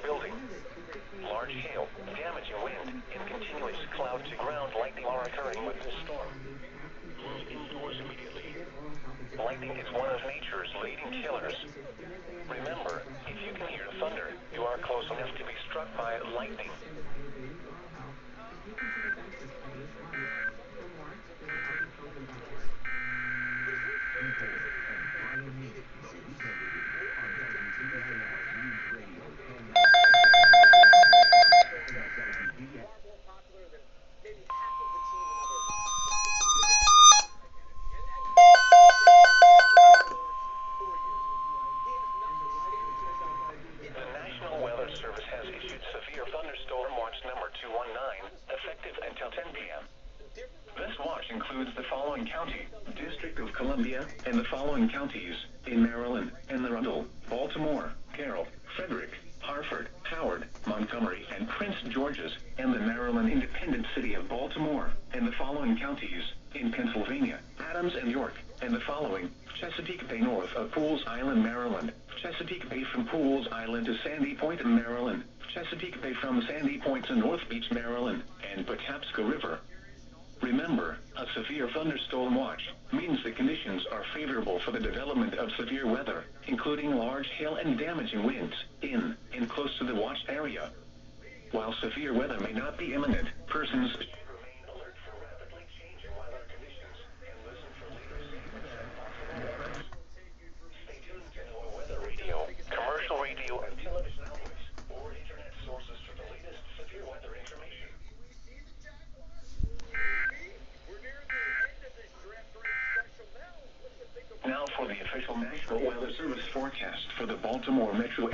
building. Large hail, damaging wind, and continuous cloud-to-ground lightning are occurring with this storm. Move indoors immediately. Lightning is one of nature's leading killers. Remember, if you can hear thunder, you are close enough to be struck by lightning. Service has issued severe thunderstorm watch number 219, effective until 10 p.m. This watch includes the following county, District of Columbia, and the following counties, in Maryland, and Arundel, Baltimore, Carroll, Frederick, Harford, Howard, Montgomery, and Prince George's, and the Maryland independent city of Baltimore, and the following counties, in Pennsylvania, Adams and York, and the following, Chesapeake Bay north of Pools Island, Maryland, Chesapeake Bay from Pools Island to Sandy Point, Maryland, Chesapeake Bay from Sandy Point to North Beach, Maryland, and Patapsco River. Remember, a severe thunderstorm watch means the conditions are favorable for the development of severe weather, including large hail and damaging winds, in and close to the watched area. While severe weather may not be imminent, persons should remain alert for rapidly changing weather conditions and listen for later statements and possible warnings. Stay tuned to NOAA Weather Radio, commercial radio and television outlets, or internet sources for the latest severe weather information. Now for the official National Weather Service forecast for the Baltimore metro